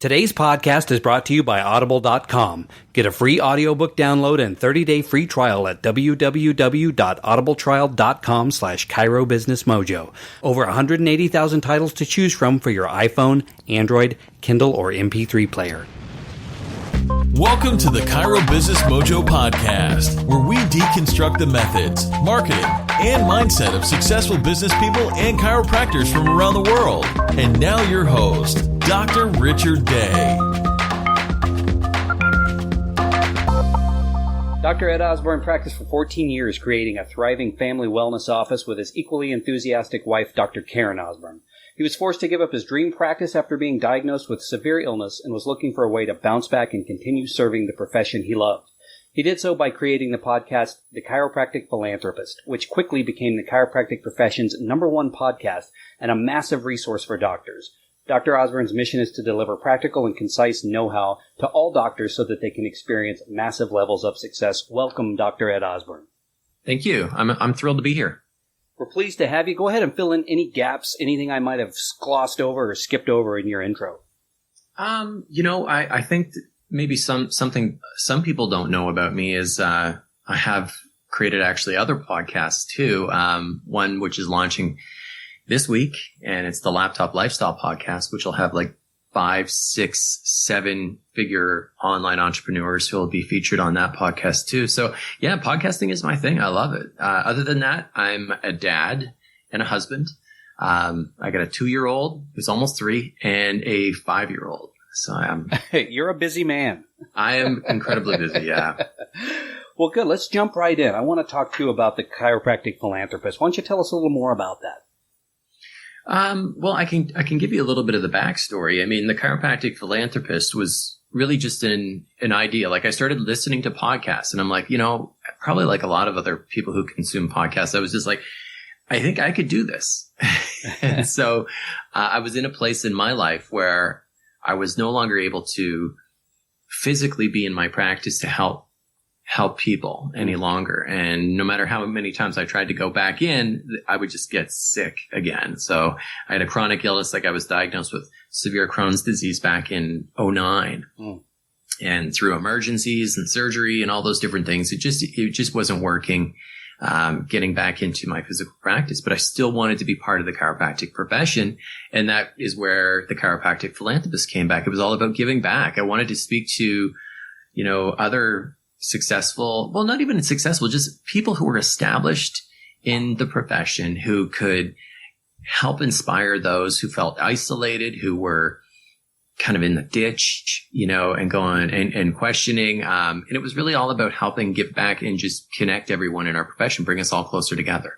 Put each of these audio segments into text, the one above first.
Today's podcast is brought to you by Audible.com. Get a free audiobook download and 30-day free trial at www.audibletrial.com/ChiroBusinessMojo. Over 180,000 titles to choose from for your iPhone, Android, Kindle, or MP3 player. Welcome to the Chiro Business Mojo podcast, where we deconstruct the methods, marketing, and mindset of successful business people and chiropractors from around the world. And now your host, Dr. Richard Day. Dr. Ed Osburn practiced for 14 years, creating a thriving family wellness office with his equally enthusiastic wife, Dr. Karen Osburn. He was forced to give up his dream practice after being diagnosed with severe illness and was looking for a way to bounce back and continue serving the profession he loved. He did so by creating the podcast, The Chiropractic Philanthropist, which quickly became the chiropractic profession's #1 podcast and a massive resource for doctors. Dr. Osburn's mission is to deliver practical and concise know-how to all doctors so that they can experience massive levels of success. Welcome, Dr. Ed Osburn. Thank you. I'm thrilled to be here. We're pleased to have you. Go ahead and fill in any gaps, anything I might have glossed over or skipped over in your intro. I think maybe something some people don't know about me is I have created actually other podcasts too. One which is launching this week, and it's the Laptop Lifestyle Podcast, which will have like 5, 6, 7-figure online entrepreneurs who will be featured on that podcast too. So yeah, podcasting is my thing. I love it. Other than that, I'm a dad and a husband. I got a 2-year-old who's almost 3 and a 5-year-old. So You're a busy man. I am incredibly busy. Yeah. Well, good. Let's jump right in. I want to talk to you about the Chiropractic Philanthropist. Why don't you tell us a little more about that? Well, I can give you a little bit of the backstory. I mean, the Chiropractic Philanthropist was really just an idea. Like, I started listening to podcasts, and I'm like, probably like a lot of other people who consume podcasts, I was just like, I think I could do this. And so I was in a place in my life where I was no longer able to physically be in my practice to help people any longer. And no matter how many times I tried to go back in, I would just get sick again. So I had a chronic illness. Like, I was diagnosed with severe Crohn's disease back in 2009. And through emergencies and surgery and all those different things, it just wasn't working, getting back into my physical practice. But I still wanted to be part of the chiropractic profession. And that is where the Chiropractic Philanthropist came back. It was all about giving back. I wanted to speak to, other successful, well, not even successful, just people who were established in the profession who could help inspire those who felt isolated, who were kind of in the ditch, and going and questioning. And it was really all about helping give back and just connect everyone in our profession, bring us all closer together.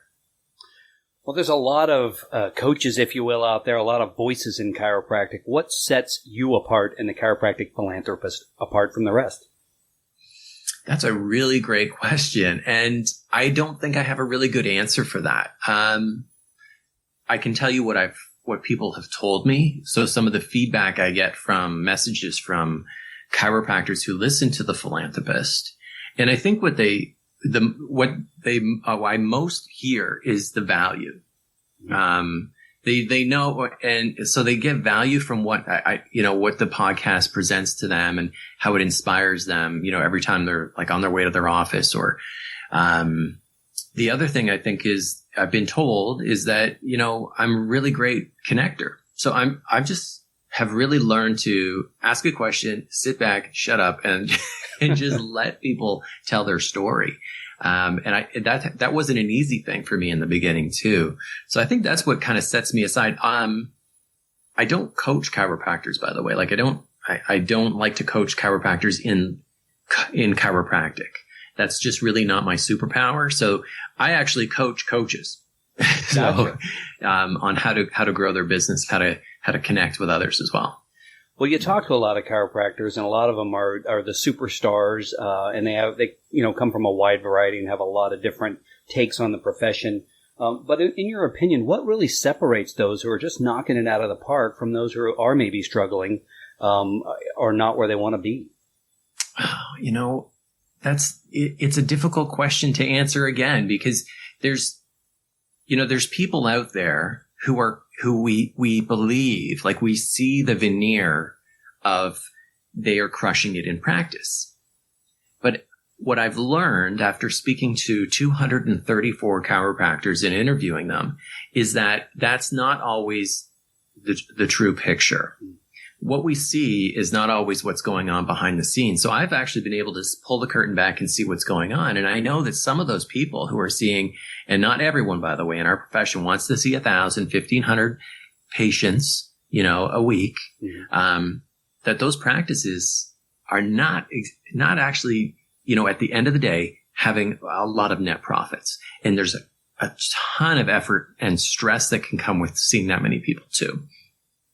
Well, there's a lot of coaches, if you will, out there, a lot of voices in chiropractic. What sets you apart in the Chiropractic Philanthropist apart from the rest? That's a really great question. And I don't think I have a really good answer for that. I can tell you what people have told me. So some of the feedback I get from messages from chiropractors who listen to the Philanthropist. And I think what I most hear is the value. They know, and so they get value from what what the podcast presents to them and how it inspires them, every time they're like on their way to their office. Or, the other thing I think is I've been told is that, I'm a really great connector. So I just have really learned to ask a question, sit back, shut up, and just let people tell their story. And that wasn't an easy thing for me in the beginning too. So I think that's what kind of sets me aside. I don't coach chiropractors, by the way. Like, I don't like to coach chiropractors in chiropractic. That's just really not my superpower. So I actually coach coaches. So, on how to grow their business, how to connect with others as well. Well, you talk to a lot of chiropractors, and a lot of them are the superstars, and they come from a wide variety and have a lot of different takes on the profession. But in your opinion, what really separates those who are just knocking it out of the park from those who are maybe struggling, or not where they want to be? It's a difficult question to answer again, because there's people out there who we believe, like, we see the veneer of they are crushing it in practice. But what I've learned after speaking to 234 chiropractors and interviewing them is that that's not always the true picture. What we see is not always what's going on behind the scenes. So I've actually been able to pull the curtain back and see what's going on. And I know that some of those people who are seeing, and not everyone, by the way, in our profession wants to see 1,000, 1,500 patients, a week, that those practices are not actually, at the end of the day, having a lot of net profits. And there's a ton of effort and stress that can come with seeing that many people too.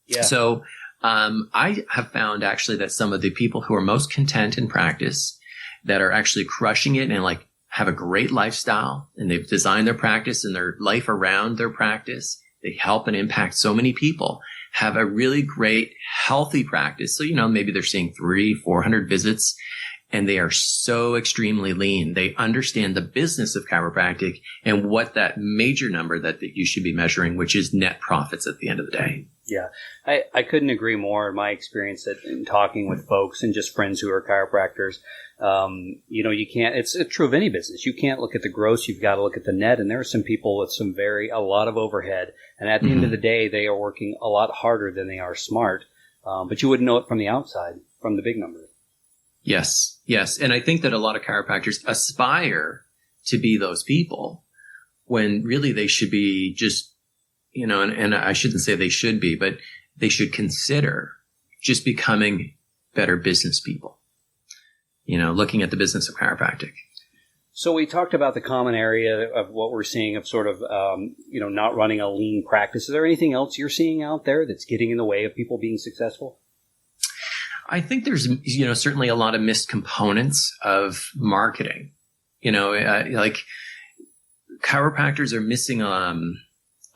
Yeah. So, I have found actually that some of the people who are most content in practice, that are actually crushing it and like have a great lifestyle, and they've designed their practice and their life around their practice, they help and impact so many people, have a really great, healthy practice. So, maybe they're seeing 300-400 visits, and they are so extremely lean. They understand the business of chiropractic and what that major number that you should be measuring, which is net profits at the end of the day. Yeah, I couldn't agree more. In my experience in talking with folks and just friends who are chiropractors, you can't, it's true of any business. You can't look at the gross. You've got to look at the net. And there are some people with a lot of overhead. And at the end of the day, they are working a lot harder than they are smart. But you wouldn't know it from the outside, from the big numbers. Yes. And I think that a lot of chiropractors aspire to be those people when really they should be just, and I shouldn't say they should be, but they should consider just becoming better business people, looking at the business of chiropractic. So we talked about the common area of what we're seeing of sort of, not running a lean practice. Is there anything else you're seeing out there that's getting in the way of people being successful? I think there's, certainly a lot of missed components of marketing. Like chiropractors are missing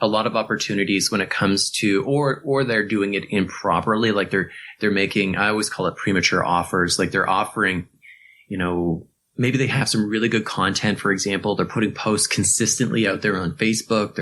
a lot of opportunities when it comes to, or they're doing it improperly. Like they're making, I always call it premature offers. Like they're offering, maybe they have some really good content. For example, they're putting posts consistently out there on Facebook.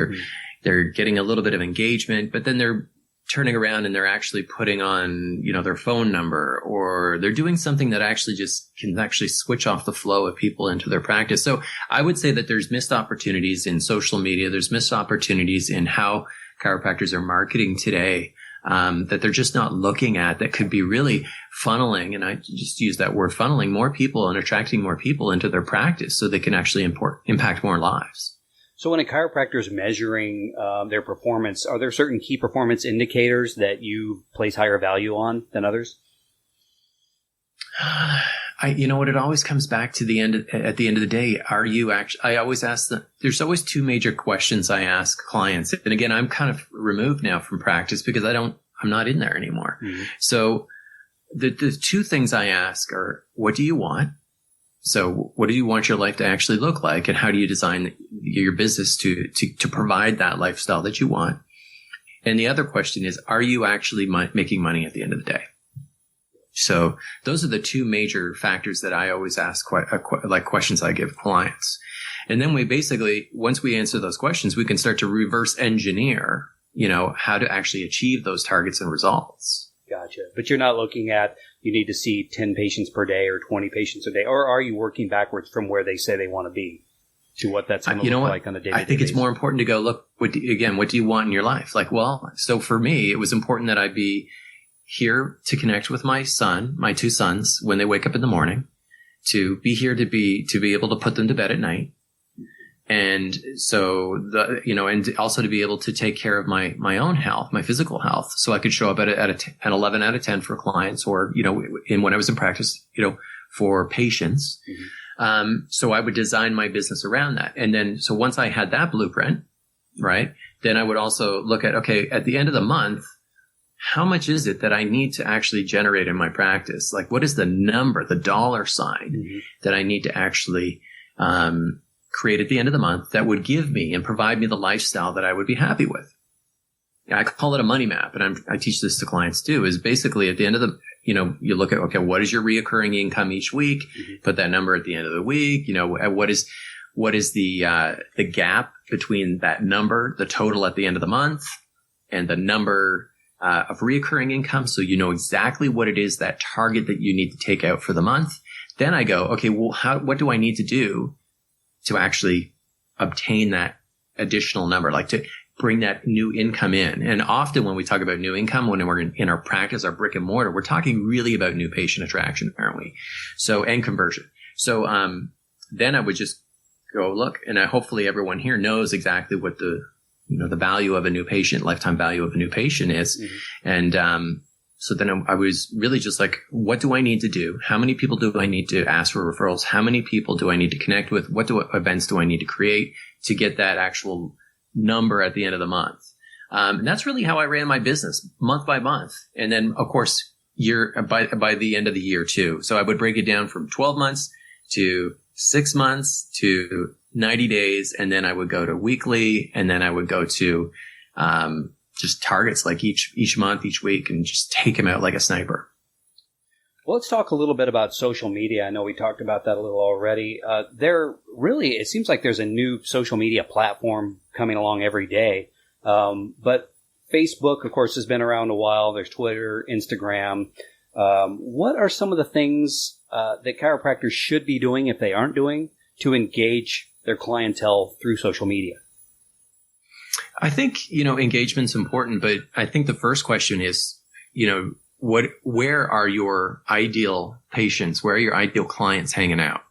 They're getting a little bit of engagement, but then they're turning around and they're actually putting on, their phone number, or they're doing something that actually just can actually switch off the flow of people into their practice. So I would say that there's missed opportunities in social media. There's missed opportunities in how chiropractors are marketing today, that they're just not looking at, that could be really funneling. And I just use that word, funneling more people and attracting more people into their practice so they can actually impact more lives. So when a chiropractor is measuring their performance, are there certain key performance indicators that you place higher value on than others? It always comes back to at the end of the day, are you actually, I always ask there's always two major questions I ask clients. And again, I'm kind of removed now from practice because I'm not in there anymore. Mm-hmm. So the two things I ask are, what do you want? So what do you want your life to actually look like? And how do you design your business to provide that lifestyle that you want? And the other question is, are you actually making money at the end of the day? So those are the two major factors that I always ask, like questions I give clients. And then we basically, once we answer those questions, we can start to reverse engineer, how to actually achieve those targets and results. Gotcha. But you're not looking at, you need to see 10 patients per day or 20 patients a day, or are you working backwards from where they say they want to be to what that's going to look like on a day-to-day basis? I think it's more important to go, look, what do you want in your life? Like, so for me, it was important that I be here to connect with my two sons, when they wake up in the morning, to be here to be able to put them to bed at night. And so and also to be able to take care of my own health, my physical health. So I could show up at 11 out of 10 for clients, or, when I was in practice, for patients. Mm-hmm. So I would design my business around that. And then, so once I had that blueprint, right, then I would also look at, okay, at the end of the month, how much is it that I need to actually generate in my practice? Like, what is the number, the dollar sign mm-hmm. that I need to actually, create at the end of the month that would give me and provide me the lifestyle that I would be happy with? I call it a money map, and I teach this to clients too, is basically at the end of the, you look at, okay, what is your reoccurring income each week? Mm-hmm. Put that number at the end of the week. What is the gap between that number, the total at the end of the month, and the number of reoccurring income. So you know exactly what it is, that target that you need to take out for the month. Then I go, okay, well, what do I need to do to actually obtain that additional number, like to bring that new income in? And often when we talk about new income, when we're in our practice, our brick and mortar, we're talking really about new patient attraction, aren't we? So, and conversion. So, then I would just go look, and hopefully everyone here knows exactly what the value of a new patient, lifetime value of a new patient is. Mm-hmm. And, so then I was really just like, what do I need to do? How many people do I need to ask for referrals? How many people do I need to connect with? What events do I need to create to get that actual number at the end of the month? And that's really how I ran my business, month by month. And then, of course, by the end of the year too. So I would break it down from 12 months to 6 months to 90 days. And then I would go to weekly, and then I would go to, just targets like each month, each week, and just take them out like a sniper. Well, let's talk a little bit about social media. I know we talked about that a little already. It seems like there's a new social media platform coming along every day. But Facebook, of course, has been around a while. There's Twitter, Instagram. What are some of the things that chiropractors should be doing, if they aren't doing, to engage their clientele through social media? I think, engagement's important, but I think the first question is, where are your ideal patients? Where are your ideal clients hanging out?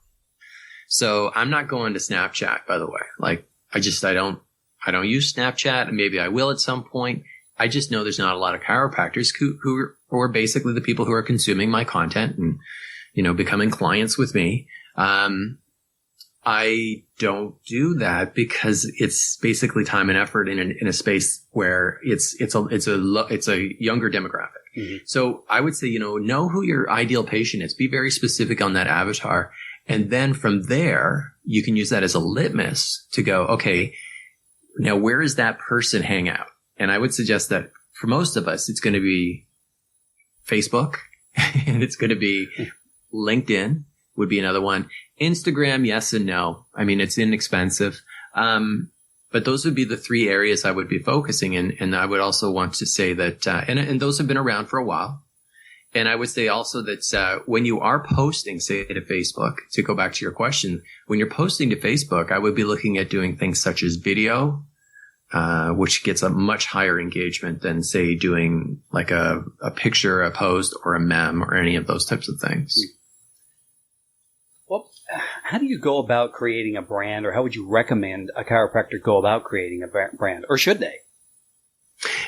So I'm not going to Snapchat, by the way. Like, I don't use Snapchat, and maybe I will at some point. I just know there's not a lot of chiropractors who are basically the people who are consuming my content and, becoming clients with me. I don't do that because it's basically time and effort in a space where it's a younger demographic. Mm-hmm. So I would say, know who your ideal patient is. Be very specific on that avatar. And then from there, you can use that as a litmus to go, okay, now where does that person hang out? And I would suggest that for most of us, it's going to be Facebook and it's going to be LinkedIn would be another one. Instagram, yes and no. I mean, it's inexpensive. But those would be the three areas I would be focusing in. And I would also want to say that, and those have been around for a while. And I would say also that, when you are posting, say to Facebook, to go back to your question, when you're posting to Facebook, I would be looking at doing things such as video, which gets a much higher engagement than, say, doing like a picture, a post, or a meme, or any of those types of things. Well, how do you go about creating a brand, or how would you recommend a chiropractor go about creating a brand, or should they?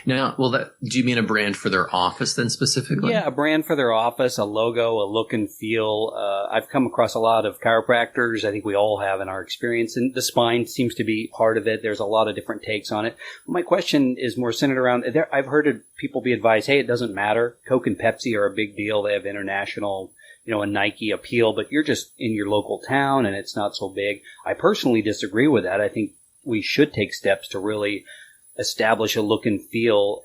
Now, do you mean a brand for their office then specifically? Yeah, a brand for their office, a logo, a look and feel. I've come across a lot of chiropractors. I think we all have in our experience, and the spine seems to be part of it. There's a lot of different takes on it. My question is more centered around, I've heard people be advised, hey, it doesn't matter. Coke and Pepsi are a big deal. They have international, a Nike appeal, but you're just in your local town and it's not so big. I personally disagree with that. I think we should take steps to really establish a look and feel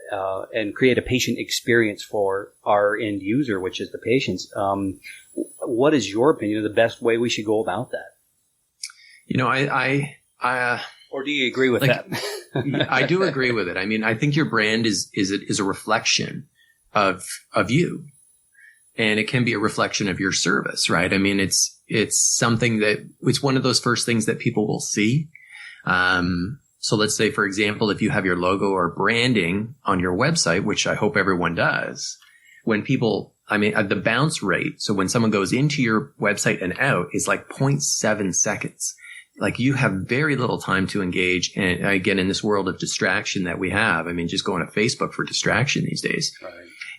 and create a patient experience for our end user, which is the patients. What is your opinion of the best way we should go about that? Or do you agree with that? I do agree with it. I mean, I think your brand is a reflection of you. And it can be a reflection of your service, right? I mean, it's something it's one of those first things that people will see. So let's say, for example, if you have your logo or branding on your website, which I hope everyone does, the bounce rate. So when someone goes into your website and out is like 0.7 seconds. Like, you have very little time to engage. And again, in this world of distraction that we have, I mean, just going to Facebook for distraction these days. Right.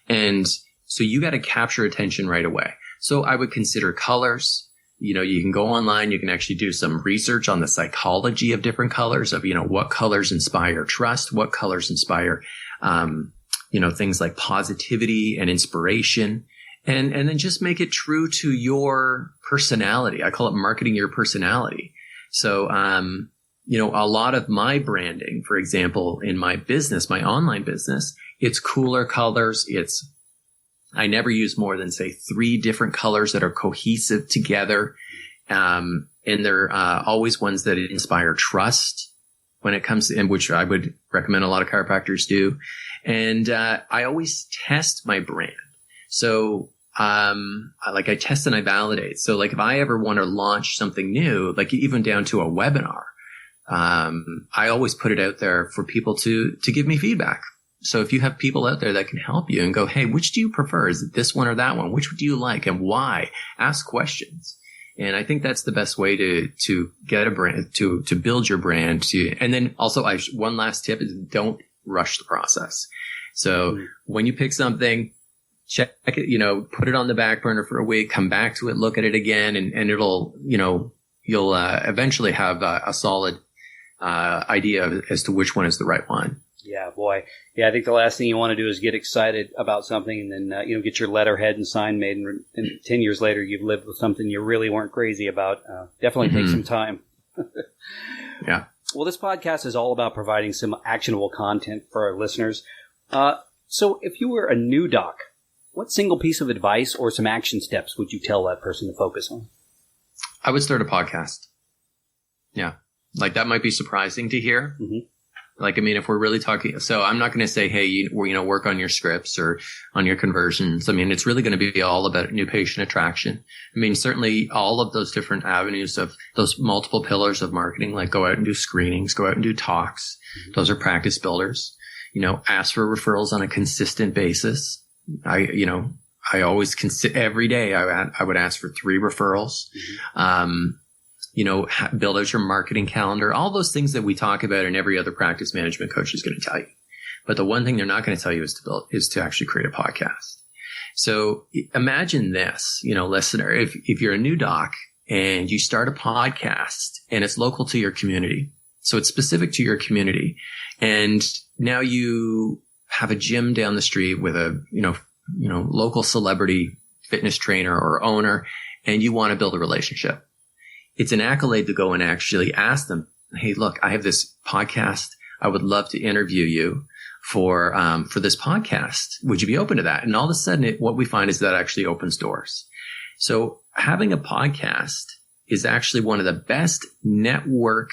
And so you got to capture attention right away. So I would consider colors. You can go online. You can actually do some research on the psychology of different colors, of, what colors inspire trust, what colors inspire, things like positivity and inspiration. And then just make it true to your personality. I call it marketing your personality. So, a lot of my branding, for example, in my business, my online business, it's cooler colors. I never use more than, say, 3 different colors that are cohesive together. And they're always ones that inspire trust, when it comes to, and which I would recommend a lot of chiropractors do. And I always test my brand. So I test and I validate. So like if I ever want to launch something new, like even down to a webinar, I always put it out there for people to give me feedback. So if you have people out there that can help you and go, hey, which do you prefer? Is it this one or that one? Which do you like and why? Ask questions. And I think that's the best way to get a brand, to build your brand. And then also one last tip is don't rush the process. So when you pick something, check it, put it on the back burner for a week, come back to it, look at it again, and it'll, you'll eventually have a solid idea as to which one is the right one. Yeah, boy. Yeah, I think the last thing you want to do is get excited about something and then, get your letterhead and sign made. And 10 years later, you've lived with something you really weren't crazy about. Definitely take some time. Yeah. Well, this podcast is all about providing some actionable content for our listeners. So if you were a new doc, what single piece of advice or some action steps would you tell that person to focus on? I would start a podcast. Yeah. Like that might be surprising to hear. Mm-hmm. Like, I mean, if we're really talking, so I'm not going to say, hey, work on your scripts or on your conversions. I mean, it's really going to be all about new patient attraction. I mean, certainly all of those different avenues of those multiple pillars of marketing, like go out and do screenings, go out and do talks. Mm-hmm. Those are practice builders. Ask for referrals on a consistent basis. I always every day I would ask for 3 referrals. Mm-hmm. Build out your marketing calendar, all those things that we talk about and every other practice management coach is going to tell you. But the one thing they're not going to tell you is to actually create a podcast. So imagine this, listener, if you're a new doc and you start a podcast and it's local to your community. So it's specific to your community. And now you have a gym down the street with a, local celebrity fitness trainer or owner, and you want to build a relationship. It's an accolade to go and actually ask them, hey, look, I have this podcast. I would love to interview you for this podcast. Would you be open to that? And all of a sudden, what we find is that actually opens doors. So having a podcast is actually one of the best network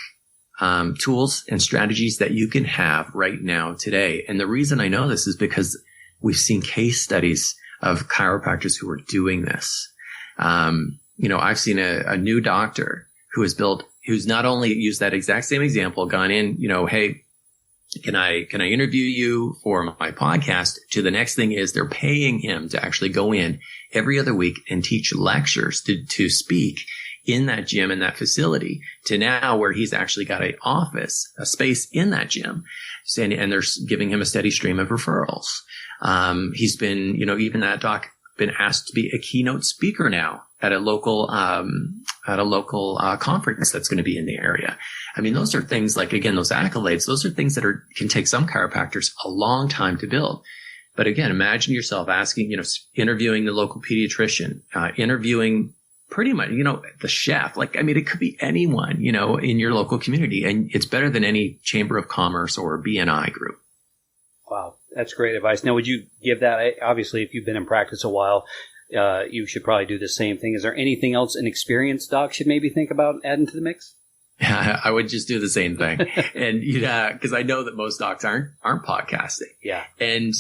tools and strategies that you can have right now today. And the reason I know this is because we've seen case studies of chiropractors who are doing this. I've seen a new doctor who's not only used that exact same example, gone in, hey, can I interview you for my podcast? To the next thing is they're paying him to actually go in every other week and teach lectures to speak in that gym, in that facility, to now where he's actually got an office, a space in that gym. And they're giving him a steady stream of referrals. He's been, even that doc been asked to be a keynote speaker now at a local conference that's going to be in the area. I mean, those are things like, again, those accolades, those are things that can take some chiropractors a long time to build. But again, imagine yourself asking, interviewing the local pediatrician, interviewing pretty much, the chef. Like, I mean, it could be anyone, in your local community, and it's better than any chamber of commerce or BNI group. Wow. That's great advice. Now, would you give that, obviously, if you've been in practice a while, you should probably do the same thing. Is there anything else an experienced doc should maybe think about adding to the mix? Yeah, I would just do the same thing. And, because I know that most docs aren't podcasting. Yeah. And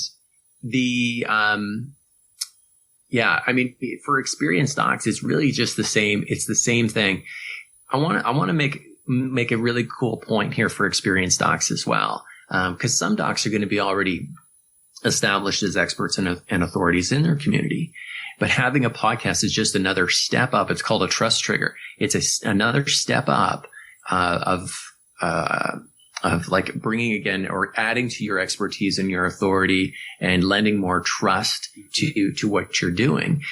I mean, for experienced docs, it's really just the same. It's the same thing. I want to make a really cool point here for experienced docs as well. Because some docs are going to be already established as experts and authorities in their community. But having a podcast is just another step up. It's called a trust trigger. It's another step up of like bringing again or adding to your expertise and your authority and lending more trust to what you're doing.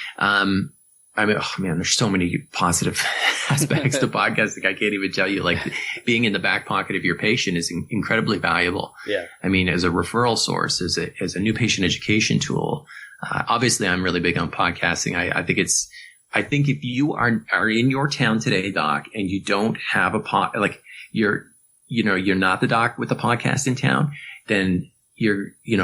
I mean, oh man, there's so many positive aspects to podcasting. I can't even tell you, like being in the back pocket of your patient is incredibly valuable. Yeah. I mean, as a referral source, as a new patient education tool, obviously I'm really big on podcasting. I think if you are in your town today, doc, and you don't have you're not the doc with the podcast in town, then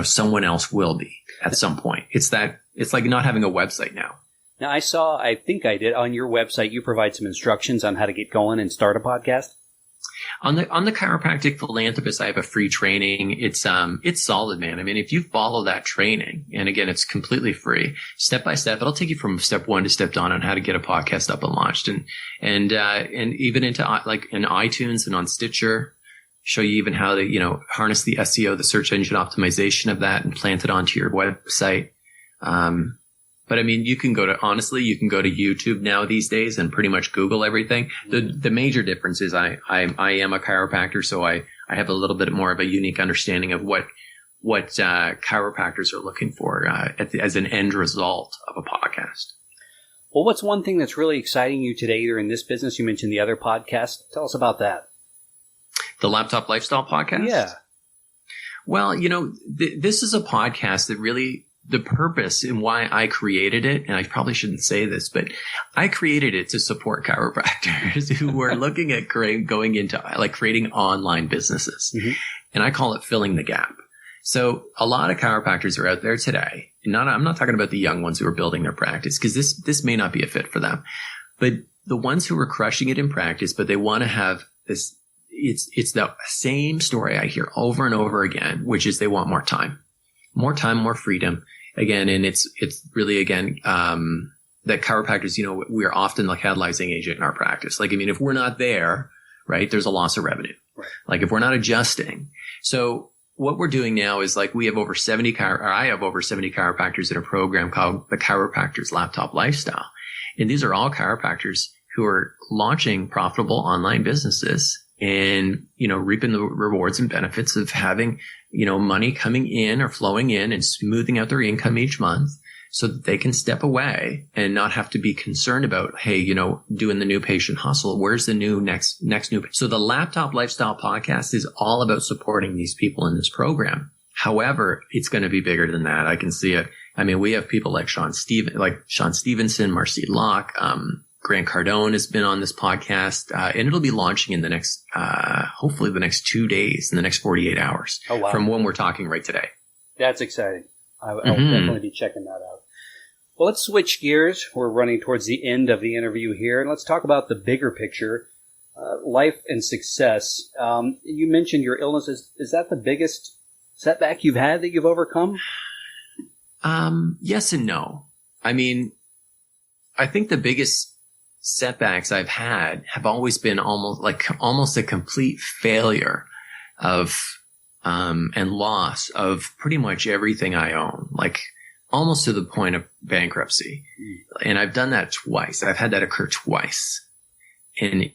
someone else will be at some point. It's like not having a website now. Now, I think I did on your website, you provide some instructions on how to get going and start a podcast. On the Chiropractic Philanthropist, I have a free training. It's solid, man. I mean, if you follow that training, and again, it's completely free, step by step, it'll take you from step 1 to step 10 on how to get a podcast up and launched, and even into like in iTunes and on Stitcher, show you even how to, harness the SEO, the search engine optimization of that, and plant it onto your website. But I mean, you can go to YouTube now these days and pretty much Google everything. The major difference is I am a chiropractor, so I have a little bit more of a unique understanding of what chiropractors are looking for as an end result of a podcast. Well, what's one thing that's really exciting you today, either in this business? You mentioned the other podcast. Tell us about that. The Laptop Lifestyle podcast? Yeah. Well, this is a podcast that really, the purpose and why I created it, and I probably shouldn't say this, but I created it to support chiropractors who were looking at going into like creating online businesses. Mm-hmm. And I call it filling the gap. So a lot of chiropractors are out there today. I'm not talking about the young ones who are building their practice, because this may not be a fit for them. But the ones who are crushing it in practice, but they want to have this, it's the same story I hear over and over again, which is they want more time, more freedom. Again, and it's really, again, that chiropractors, we're often the catalyzing agent in our practice. Like, I mean, if we're not there, right, there's a loss of revenue. Right. Like if we're not adjusting. So what we're doing now is like I have over 70 chiropractors in a program called the Chiropractors Laptop Lifestyle. And these are all chiropractors who are launching profitable online businesses and, reaping the rewards and benefits of having, money coming in or flowing in and smoothing out their income each month so that they can step away and not have to be concerned about, hey, doing the new patient hustle. Where's the next new? So the Laptop Lifestyle podcast is all about supporting these people in this program. However, it's going to be bigger than that. I can see it. I mean, we have people like Sean Stevenson, Marcy Locke, Grant Cardone has been on this podcast, and it'll be launching in the next, hopefully the next 2 days, in the next 48 hours from when we're talking right today. That's exciting. I'll definitely be checking that out. Well, let's switch gears. We're running towards the end of the interview here, and let's talk about the bigger picture, life and success. You mentioned your illness. Is that the biggest setback you've had that you've overcome? Yes and no. I mean, I think the biggest setbacks I've had have always been almost a complete failure of and loss of pretty much everything I own, like almost to the point of bankruptcy. And I've done that twice. I've had that occur twice in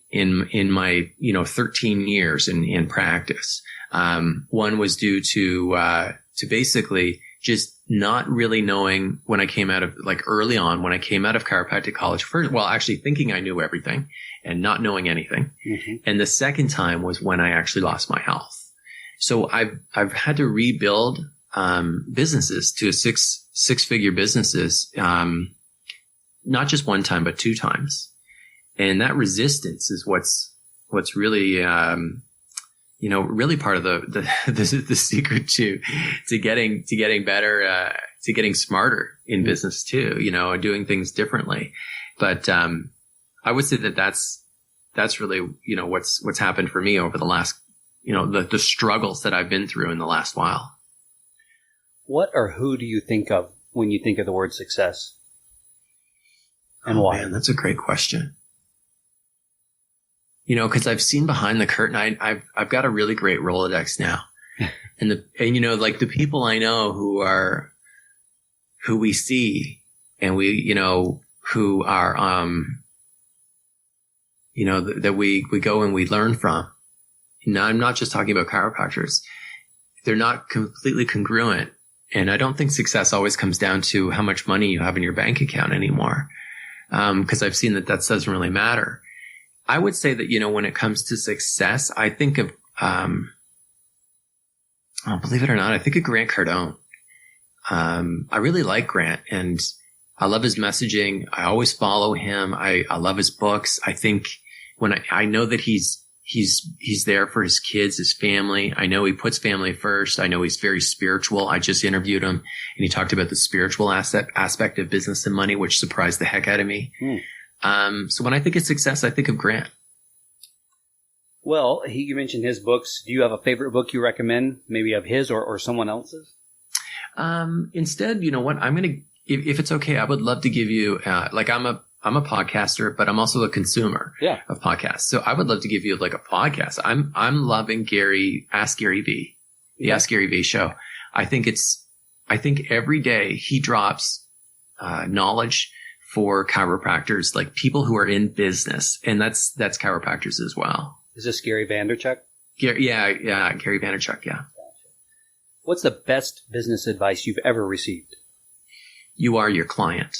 my 13 years in practice. One was due to basically just not really knowing when I came out of, early on, when I came out of chiropractic college, actually thinking I knew everything and not knowing anything. Mm-hmm. And the second time was when I actually lost my health. So I've had to rebuild, businesses to six-figure businesses, not just one time, but 2 times. And that resistance is what's really, really part of the secret to getting better, to getting smarter in business too, doing things differently. But, I would say that's really, what's happened for me over the last, the struggles that I've been through in the last while. What or who do you think of when you think of the word success? And why? Man, that's a great question. Because I've seen behind the curtain. I've got a really great Rolodex now, and the people I know who we see, and who are that we go and we learn from. Now, I'm not just talking about chiropractors. They're not completely congruent, and I don't think success always comes down to how much money you have in your bank account anymore. Because I've seen that doesn't really matter. I would say that, when it comes to success, I think of, believe it or not, I think of Grant Cardone. I really like Grant, and I love his messaging. I always follow him. I love his books. I think when I know that he's there for his kids, his family. I know he puts family first. I know he's very spiritual. I just interviewed him, and he talked about the spiritual aspect of business and money, which surprised the heck out of me. So when I think of success, I think of Grant. Well, you mentioned his books. Do you have a favorite book you recommend, maybe of his or someone else's? Instead, you know what? I'm going to, if it's okay, I would love to give you, like I'm a podcaster, but I'm also a consumer of podcasts. So I would love to give you like a podcast. I'm loving Ask Gary V, the Ask Gary V show. I think every day he drops, knowledge for chiropractors, like people who are in business. And that's chiropractors as well. Is this Gary Vaynerchuk? Gary Vaynerchuk. Yeah. What's the best business advice you've ever received? You are your client.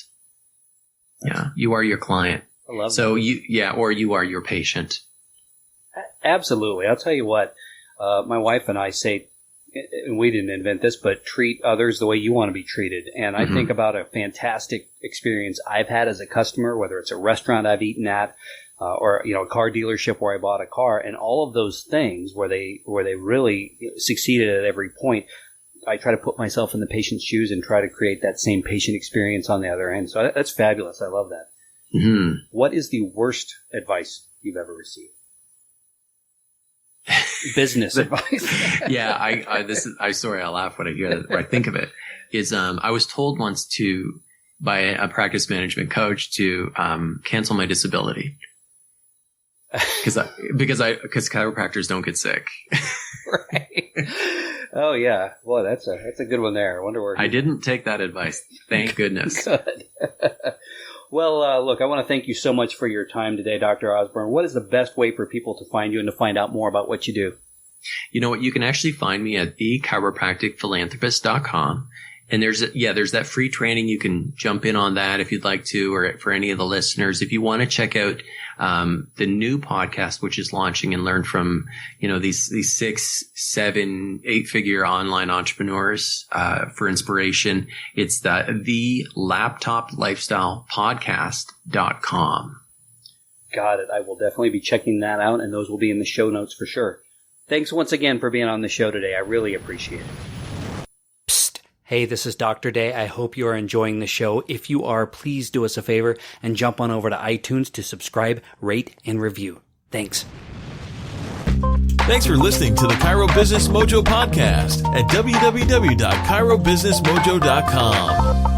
Yeah. You are your client. I love so that. Or you are your patient. Absolutely. I'll tell you what, my wife and I say, and we didn't invent this, but treat others the way you want to be treated. And I think about a fantastic experience I've had as a customer, whether it's a restaurant I've eaten at, or, a car dealership where I bought a car, and all of those things where they really succeeded at every point. I try to put myself in the patient's shoes and try to create that same patient experience on the other end. So that's fabulous. I love that. Mm-hmm. What is the worst advice you've ever received? Business advice. Yeah, I laugh when I think of it. Is I was told once by a practice management coach to cancel my disability because chiropractors don't get sick. Right. Oh yeah. Well, that's a good one there. I wonder where I didn't take that advice. Thank goodness. Good. Well, look, I want to thank you so much for your time today, Dr. Osburn. What is the best way for people to find you and to find out more about what you do? You know what? You can actually find me at thechiropracticphilanthropist.com. And there's that free training. You can jump in on that if you'd like to, or for any of the listeners. If you want to check out the new podcast, which is launching, and learn from these 6, 7, 8-figure online entrepreneurs for inspiration, it's the laptoplifestylepodcast.com. Got it. I will definitely be checking that out, and those will be in the show notes for sure. Thanks once again for being on the show today. I really appreciate it. Hey, this is Dr. Day. I hope you are enjoying the show. If you are, please do us a favor and jump on over to iTunes to subscribe, rate, and review. Thanks. Thanks for listening to the Chiro Business Mojo podcast at www.chirobusinessmojo.com.